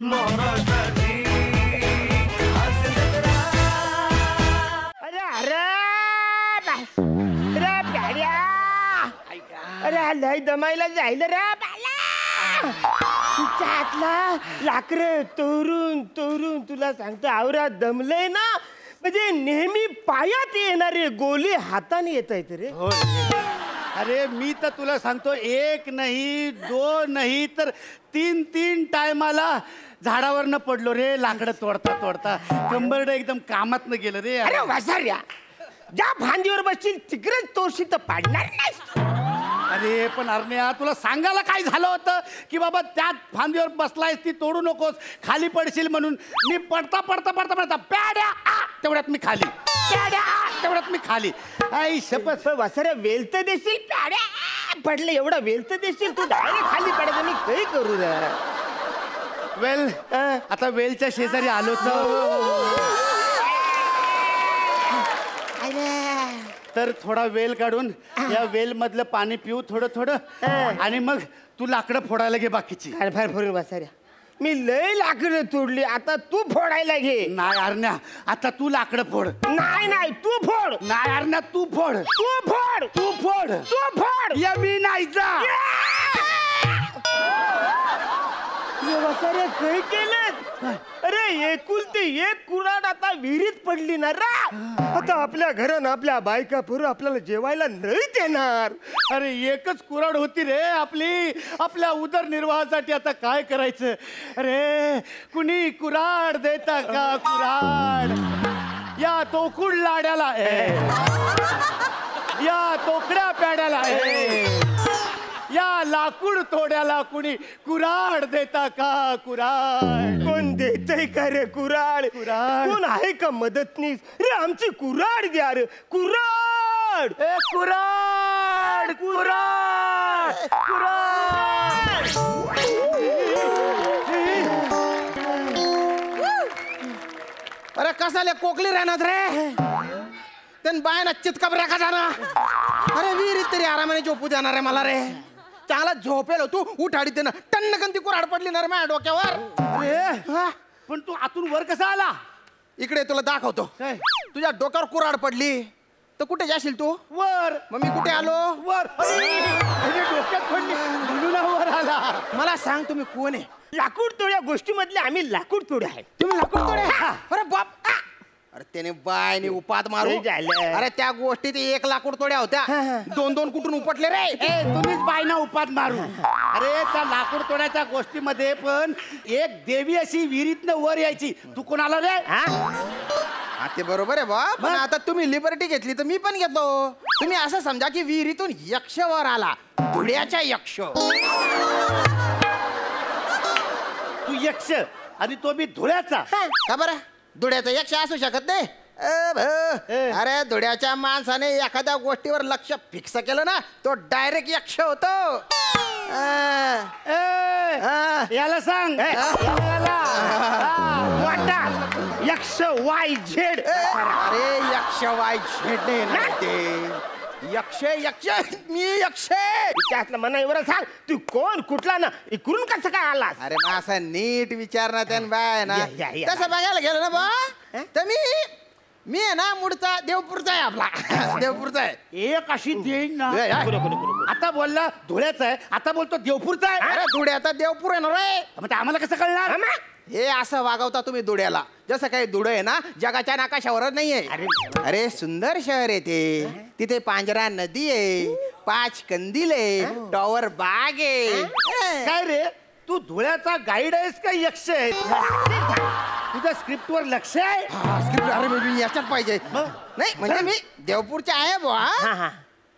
अरे अरे अरे प्याड्या अरे लय दमायला जाईल रे बाला तुझ्या हातला लाकडं तोरून तोरून तुला सांगतो आवरात दमलंय ना म्हणजे नेहमी पायात येणारे गोली हाताने येत आहेत रे. अरे मी तर तुला सांगतो एक नाही दोन नाही तर तीन तीन टायमाला झाडावरनं पडलो रे लाकडं तोडता तोडता कंबरडं एकदम कामात न गेलं रे. अरे वासाऱ्या ज्या फांदीवर बसशील तिकडेच तोडशी तर पाडणार नाही. अरे पण अरण्या तुला सांगायला काय झालं होतं की बाबा त्यात फांदीवर बसलायस ती तोडू नकोस खाली पडशील म्हणून. मी पडता पडता पडता पडता प्याड्या तेवढ्यात मी खाली प्याड्या तेवढ्यात मी खाली. आई शपथ वासाऱ्या वेल तर देशील प्याड्या पडले एवढा वेल तर देशील तू डायरेक्ट खाली पडायचं मी काही करू रे. वेल आता वेलच्या शेजारी आलोच तर थोडा वेल काढून या वेल मधलं पाणी पिऊ थोडं थोडं आणि मग तू लाकडं फोडायला घे बाकीची. फार फार फोडून वासाऱ्या मी लय लाकडं तोडली आता तू फोडायला घे. नाही अरण्या आता तू लाकडं फोड. नाही नाही तू फोड. नाही अरण्या तू फोड. तू फोड. तू फोड. तू फोड. या मी नाही जा. वासाऱ्या काय केलं. अरे एकुलती एक कुऱ्हाड आता विहिरीत पडली ना रा. आता आपल्या घरानं आपल्या बायका पुरं आपल्याला जेवायला नाहीच येणार. अरे एकच कुऱ्हाड होती रे आपली आपल्या उदरनिर्वाहासाठी आता काय करायचं. अरे कुणी कुऱ्हाड देता का कुऱ्हाड या तोकुड लाड्याला या तोकड्या प्याड्याला या लाकूड तोड्याला कुणी कुऱ्हाड देता का कुऱ्हाड. कोण देतय का रे कुऱ्हाड. कोण आहे का मदतनीस रे आमची कुऱ्हाड द्या रे कुऱ्हाड. कुऱ्हाड कुऱ्हाड कुऱ्हाड. अरे कसाले कोकली राहणार रे त्यान बायना चितकाबऱ्या का जाणार. अरे विहिरीत तरी आरामाने झोपू देणार आहे मला रे. चांगला झोपेल तू उठाडी ते ना टन्नकंती कुऱ्हाड पडली ना रे माझ्या डोक्यावर. अरे पण तू आतून वर कसा आला. इकडे तुला दाखवतो. तुझ्या डोक्यावर कुऱ्हाड पडली तर कुठे जाशील तू. वर. मग मी कुठे आलो वर. अरे डोक्यात पडली म्हणून वर आला. मला सांग तुम्ही कोण आहे. लाकूड तोड्या गोष्टी मधले आम्ही लाकूड तोडे आहे. तुम्ही लाकूड तोडे. अरे बाप. अरे त्याने बायने उपात मारू. अरे त्या गोष्टीत एक लाकूड तोड्या होत्या दोन दोन कुठून उपटले रे. तुम्हीच बायना उपात मारू. अरे त्या लाकूड तोड्याच्या गोष्टीमध्ये पण एक देवी अशी विहिरीतनं वर यायची. तू कोणाला रे. ते बरोबर आहे बा पण आता तुम्ही लिबर्टी घेतली तर मी पण घेतो. तुम्ही असं समजा की विहिरीतून यक्ष वर आला धुळ्याच्या यक्ष. तू यक्ष आणि तो मी धुळ्याचा का बरं. धुळ्याचा यक्ष असू शकत नाही. अरे धुळ्याच्या माणसाने एखाद्या गोष्टीवर लक्ष फिक्स केलं ना तो डायरेक्ट यक्ष होतो. याला सांग यक्ष वाय झेड. अरे यक्ष वाय झेड नाही ते यक्ष यक्ष मी यक्ष. त्यातलं मना एवढं सांग तू कोण कुठला ना इकडून कसं काय आलास. अरे मग असं नीट विचारणार त्यान बाय ना या. तसं बघायला गेलं ना बा तर मी आहे ना मुडचा देवपूरचा आहे आपला. देवपूरचा आहे. एक अशी देईन ना. आता बोलला धुळ्याचा आहे आता बोलतो देवपूरचा आहे. अरे धुळे आता देवपूर आहे ना रे. मग आम्हाला कसं कळणार. हे असं वागवता तुम्ही धुळ्याला जसं काही धुळं आहे ना जगाच्या नाकाशावरच नाहीये. अरे सुंदर शहर आहे ते. तिथे पांजरा नदी आहे 5 कंदील आहे टॉवर बाग आहे. काय रे तू धुळ्याचा गाईड आहेस का यक्ष आहे. तुझ्या स्क्रिप्ट वर लक्ष आहे. स्क्रिप्ट अरे मी याच्यात पाहिजे नाही म्हणजे मी देवपूरचा आहे बुवा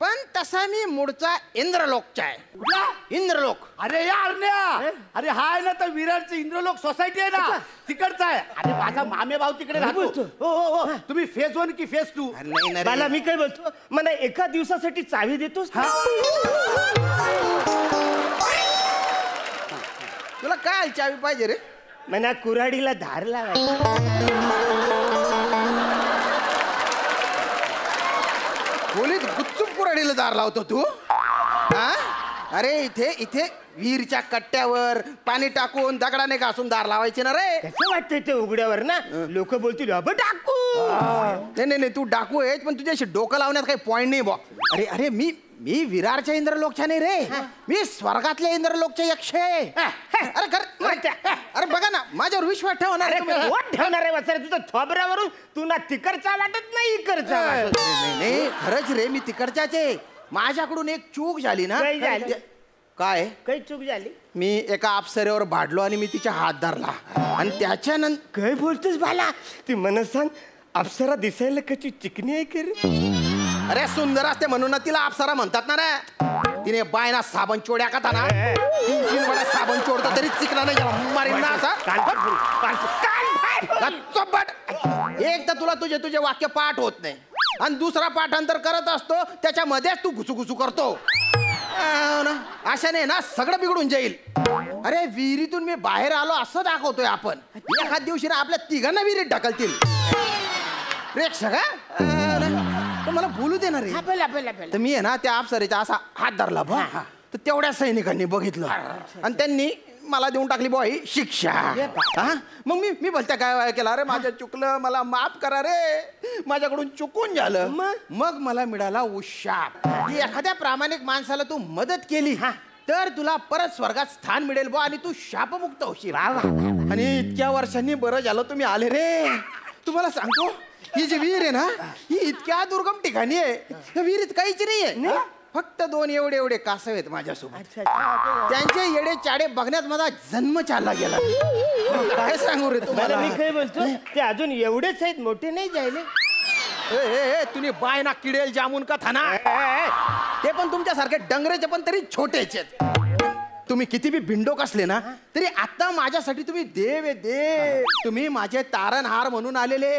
पण तसा मी मूळचा इंद्रलोकचा आहे. इंद्रलोक. अरे यार अरे हा आहे ना तर विरारची इंद्रलोक सोसायटी आहे ना तिकडचा आहे. अरे माझा मामे भाऊ तिकडे राहतो. हो हो हो. तुम्ही फेज 1 की फेज 2. मला मी काय बोलतो मला एका दिवसासाठी चावी देतोस. तुला काय चावी पाहिजे रे. मना कुऱ्हाडीला धार लावायची. खोलीत गुच्चूप कुऱ्हाडीला दार लावतो तू. अरे इथे विहीरच्या कट्ट्यावर पाणी टाकून दगडाने घासून दार लावायचे ना रे. कसं वाटतंय ते उघड्यावर ना लोक बोलतील अबे टाकू. नाही पण तू डाकू आहेस पण तुझ्याशी डोकं लावण्यात काही पॉइंट नाही बॉ. अरे अरे मी विरारच्या इंद्रलोकच्या नाही रे, मी स्वर्गातल्या इंद्रलोकच्या यक्ष आहे. अरे बघा ना माझ्यावर विश्वास ठेवा ना. ठेवणार आहे वसरे तुझं थोबऱ्यावरून तू ना तिकडचा वाटत नाही इकडचा. नाही खरंच रे मी तिकडच्याच आहे. माझ्याकडून एक चूक झाली ना. काय काही चूक झाली? मी एका अप्सरेवर भाडलो आणि मी तिच्या हात धरला आणि त्याच्यानंतर. काय बोलतोस बाला? ती मला सांग अप्सरा दिसायला कशी चिकनी आहे की रे? अरे सुंदर असते म्हणून ना तिला अप्सरा म्हणतात ना रे. तिने बायना साबण चोड्या का ना 3-3 वेळा साबण चोडतो तरी चिकना नाही मारीन ना असा. एक तर तुला तुझे वाक्य पाठ होत नाही आणि दुसरा पाठांतर करत असतो त्याच्यामध्येच तू घुसू करतो. अशाने ना सगळं बिघडून जाईल. अरे विहिरीतून मी बाहेर आलो असं दाखवतोय आपण. एखाद दिवशी ना आपल्या तिघांना विहिरीत ढकलतील. प्रेक्षक मला बोलू दे ना रे. तर मी आहे ना त्या अप्सरेचा असा हात धरला बा. तर तेवढ्या सैनिकांनी बघितलं आणि त्यांनी मला देऊन टाकली बॉ ही शिक्षा. मग मी बोलत्या काय केलं, अरे माझं चुकलं मला माफ करा रे, माझ्याकडून चुकून झालं. मग मला मिळाला उशाप की एखाद्या प्रामाणिक माणसाला तू मदत केली तर तुला परत स्वर्गात स्थान मिळेल बॉ आणि तू शापमुक्त होशील. आणि इतक्या वर्षांनी बरं झालं तुम्ही आले रे. तुम्हाला सांगतो ही जी विहीर आहे ना ही इतक्या दुर्गम ठिकाणी आहे. या विहिरीत काहीच नाहीये, फक्त 2 एवढे कासव आहेत माझ्यासोबत. त्यांचे येडे चाडे बघण्यात माझा जन्म चालला गेला. काय सांगू रे तुम्हाला. मी काय बोलतो ते अजून एवढेच आहेत, मोठे नाही जायले. तुम्ही बाय ना किडेल जामून का थाना. ते पण तुमच्यासारखे डंगरेचे पण तरी छोटेच आहेत. तुम्ही किती बी भिंडोक असले ना तरी आता माझ्यासाठी तुम्ही देव आहे देव. तुम्ही माझे तारणहार म्हणून आलेले.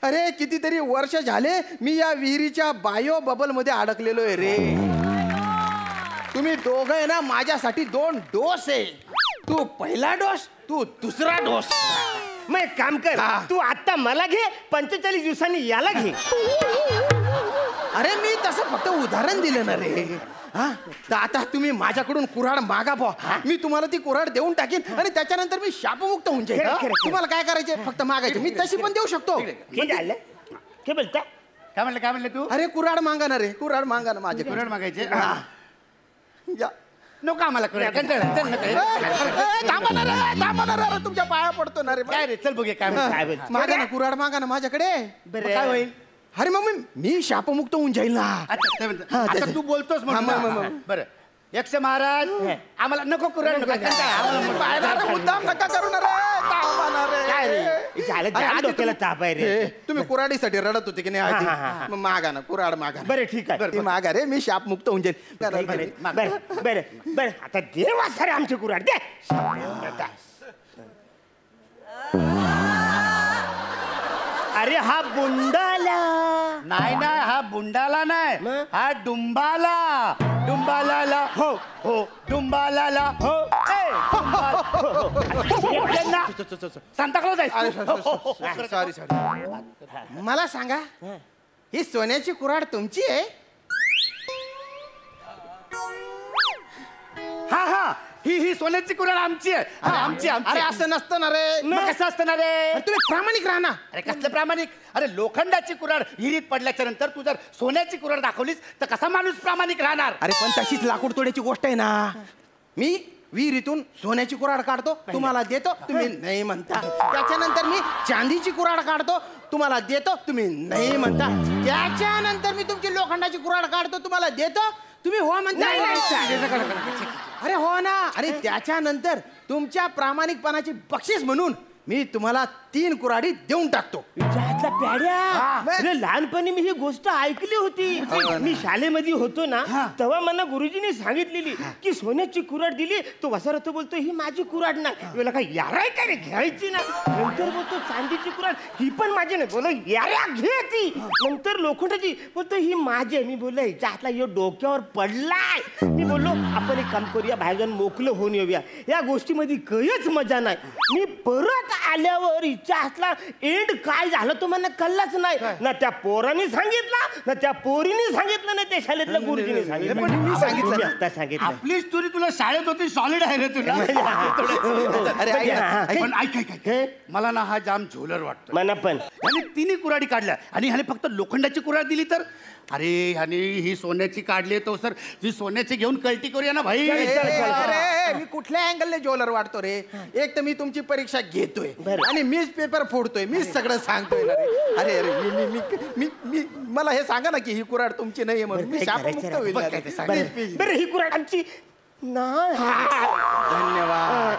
अरे कितीतरी वर्ष झाले मी या विहिरीच्या बायो बबल मध्ये अडकलेलो आहे रे. तुम्ही दोघं आहे ना माझ्यासाठी 2 डोस आहे. तू पहिला डोस, तू दुसरा डोस. मग एक काम कर, तू आता मला घे, 45 दिवसांनी याला घे. अरे मी तसं फक्त उदाहरण दिलं ना रे. तर आता तुम्ही माझ्याकडून कुऱ्हाड मागा बॉ. मी तुम्हाला ती कुऱ्हाड देऊन टाकीन आणि त्याच्यानंतर मी शापमुक्त होऊन जाईल. तुम्हाला काय करायचे फक्त मागायचे, मी तशी पण देऊ शकतो. काय बोलता? काय म्हणलं तू? अरे कुऱ्हाड मागा ना रे, कुऱ्हाड मागा ना माझे. कुऱ्हाड मागायचे या नको आम्हाला कुऱ्हाड. थांबा ना रे, तुमच्या पाया पडतो ना रे. काय रे चल बघूया काय मागा ना कुऱ्हाड मागा ना माझ्याकडे. काय होईल? अरे मग मी शापमुक्त होऊन जाईल ना. आता तू बोलतोस बरं. यक्ष महाराज आम्हाला नको कुऱ्हाड मुद्दाम नका करू ना रे. डोक्याला ताप आहे रे. तुम्ही कुऱ्हाडीसाठी रडत होते की नाही. मागा ना कुऱ्हाड मागा. बरं ठीक आहे, मागा रे, मी शापमुक्त होऊन जाईल. बरं आता देवा सारे आमची कुऱ्हाड दे. अरे हा बुंडाला नाही हा बुंडाला नाही, हा डुंबाला. डुंबाला हो हो डुंबाला हो. सांताक्लॉज आहे. सॉरी. मला सांगा ही सोन्याची कुऱ्हाड तुमची आहे? हा ही सोन्याची कुऱ्हाड आमची आहे. आमची. अरे असं नसतं ना रे. मग कसं असतं ना रे? तुम्ही प्रामाणिक राहा ना. अरे कसलं प्रामाणिक? अरे लोखंडाची कुऱ्हाड विहिरीत पडल्याच्या नंतर तू जर सोन्याची कुऱ्हाड दाखवलीस तर कसा माणूस प्रामाणिक राहणार? अरे पण तशीच लाकूड तोड्याची गोष्ट आहे ना. मी विहिरीतून सोन्याची कुऱ्हाड काढतो, तुम्हाला देतो, तुम्ही नाही म्हणता. त्याच्यानंतर मी चांदीची कुऱ्हाड काढतो, तुम्हाला देतो, तुम्ही नाही म्हणता. त्याच्यानंतर मी तुमची लोखंडाची कुऱ्हाड काढतो, तुम्हाला देतो, तुम्ही हो म्हणता. अरे हो ना. अरे त्याच्यानंतर तुमच्या प्रामाणिकपणाची बक्षीस म्हणून मी तुम्हाला 3 कुऱ्हाडी देऊन टाकतो. प्याड्या लहानपणी मी ही गोष्ट ऐकली होती. मी शाळेमध्ये होतो ना तेव्हा मला गुरुजींनी सांगितलेली की सोन्याची कुऱ्हाड दिली तो वसारा तो बोलतो ही माझी कुऱ्हाड नाही. बोला काय याराय काय रे घ्यायची ना. नंतर बोलतो चांदीची कुऱ्हाड ही पण माझी नाही. बोला यारा घे ती. नंतर लोखंडाची बोलतो ही माझी आहे. मी बोललो हिच्या हातला यो डोक्यावर पडलाय. मी बोललो आपण एक काम करूया, बाहेर जाऊन मोकळं होऊन येऊया. या गोष्टीमध्ये काहीच मजा नाही. मी परत आल्यावर तिच्या हातला एंड काय झालं तुम्हाला कळलंच नाही ना त्या पोरांनी सांगितलं ना त्या पोरीने सांगितलं ना त्या शाळेतल्या गुरुजीने सांगितलं. पण मी सांगितलं तुम्ही ना. आता सांगितलं. आपली स्टोरी तुला शाळेत होती सॉलिड आहे रे तुला. अरे ऐक ना, ऐक. पण ऐक मला ना हा जाम झोलर वाटतो. मना पण आणि तिने कुऱ्हाडी काढल्या आणि ह्याने फक्त लोखंडाची कुऱ्हाड दिली तर अरे ह्याने ही सोन्याची काढली तो सर ही सोन्याची घेऊन कल्टी करूया ना भाई. अरे मी कुठल्या अँगलने ज्वेलर वाटतो रे. एक तर मी तुमची परीक्षा घेतोय आणि मीच पेपर फोडतोय, मीच सगळं सांगतोय ना रे. अरे अरे मी मी मी मी मला हे सांगा ना की ही कुऱ्हाड तुमची नाहीये म्हणून मी शापमुक्त होईल ना रे. बरं ही कुऱ्हाड आमची नाही. धन्यवाद.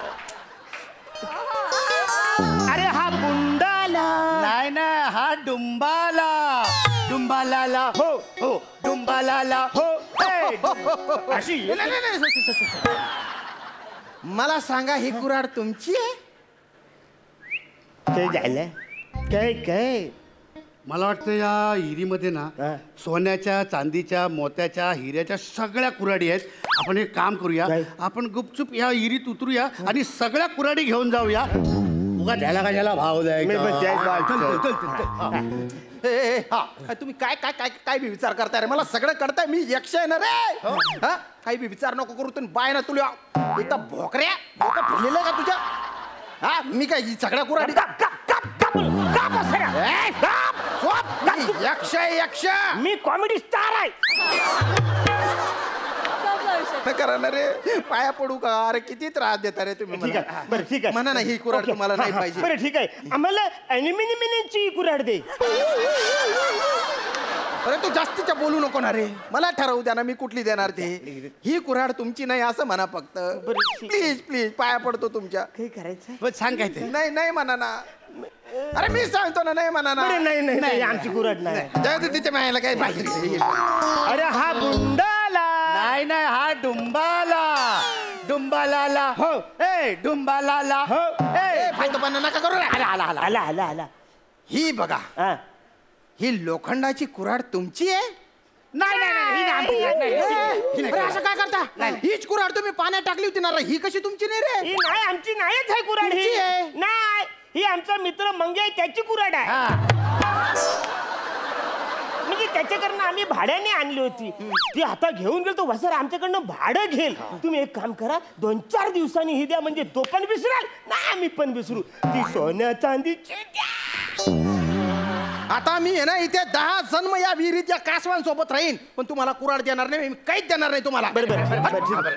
अरे हा बुंडाला नाही ना हा डुंबाला डुंबाला हो हो डुंबाला हो अशी नाही, नाही, नाही. मला सांगा ही कुऱ्हाड तुमची आहे? काय झालं काय काय मला वाटतं या हिरीमध्ये ना हा. सोन्याच्या चांदीच्या मोत्याच्या हिऱ्याच्या सगळ्या कुऱ्हाडी आहेत. आपण एक काम करूया काय? आपण गुपचूप या हिरीत उतरूया आणि सगळ्या कुऱ्हाडी घेऊन जाऊया. उगा त्याला कशाला भाव मी पण त्याच द्यायचा. बाजूचं. हा तुम्ही काय काय काय काय बी विचार करताय रे. मला सगळं कळतंय. मी यक्ष आहे ना रे. हा काही बी विचार नको करू. तुम्ही बाय ना तुला एकदा भोकऱ्या भोका फिरलेलं का तुझ्या. हा मी काय ही सगळ्या कुऱ्हाडी यक्ष आहे यक्ष. मी कॉमेडी स्टार आहे. करा ना रे पाया पडू का. अरे किती त्रास देता रे तुम्ही ठीक मला. आहे बरं ठीक आहे म्हणा ना ही कुऱ्हाड ओके. तुम्हाला नाही हा, हा. पाहिजे. बरं ठीक आहे आम्हाला ॲल्युमिनियमची कुऱ्हाड दे. अरे तू जास्तीच्या बोलू नको ना रे. मला ठरवू द्या ना मी कुठली देणार ते. ही कुऱ्हाड तुमची नाही असं म्हणा फक्त. प्लीज प्लीज पाया पडतो तुमच्या. काय करायचं बस सांग काय ते. नाही नाही म्हणा ना. अरे मी सांगतो ना नाही म्हणा ना. बरं नाही नाही नाही आमची कुऱ्हाड नाही. जाऊ दे तिच्या मायाला काय पाहिजे. अरे हा बुंडाला नाही नाही हा डुंबाला डुंबाला हो. ए डुंबाला हो. फायदोपणा नका करू रे. आला आला आला. आला आला आला ही बघा हा ही लोखंडाची कुऱ्हाड तुमची आहे. नाही नाही नाही ही नाही आमची. नाही, नाही, ही नाही. अरे असं काय करता. हीच कुऱ्हाड तुम्ही पाण्यात टाकली होती ना रे. ही कशी तुमची नाही रे. ही नाही आमची नाहीच आहे कुऱ्हाड तुमची ही आहे. नाही ही आमचा मित्र मंगे आहे, त्याची कुऱ्हाड आहे. म्हणजे त्याच्याकडनं आम्ही भाड्याने आणली होती. ती आता घेऊन गेलो तो वसर आमच्याकडनं भाडं घेईल. तुम्ही एक काम करा 2-4 दिवसांनी ही द्या म्हणजे तो पण विसराल ना आम्ही पण विसरू. ती सोन्या चांदीची द्या. आता मी आहे ना इथे 10 जन्म या विहिरीत या कासवांसोबत राहीन पण तुम्हाला कुऱ्हाड देणार नाही. मी काहीच देणार नाही तुम्हाला. बरं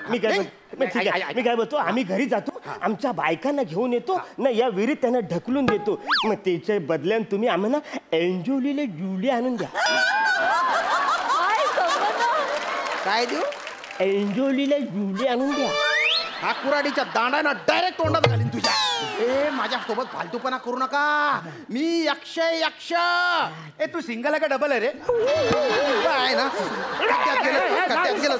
मी काय ठीक आहे मी काय बोलतो आम्ही घरी जातो आमच्या बायकांना घेऊन येतो ना या विहिरीत त्यांना ढकलून देतो. मग त्याच्या बदल्यान तुम्ही आम्हाला एंजोलीला जुली आणून द्या. काय देऊ. एंजोलीला जुली आणून द्या. हा कुऱ्हाडीच्या दांडाना डायरेक्ट तोंडात घालीन तुझ्या. ए माझ्या सोबत फालतूपणा करू नका. मी यक्ष यक्ष. ए तू सिंगल आहे का डबल आहे रे. आहे ना कट्ट्यात गेलं, कट्ट्यात गेलं.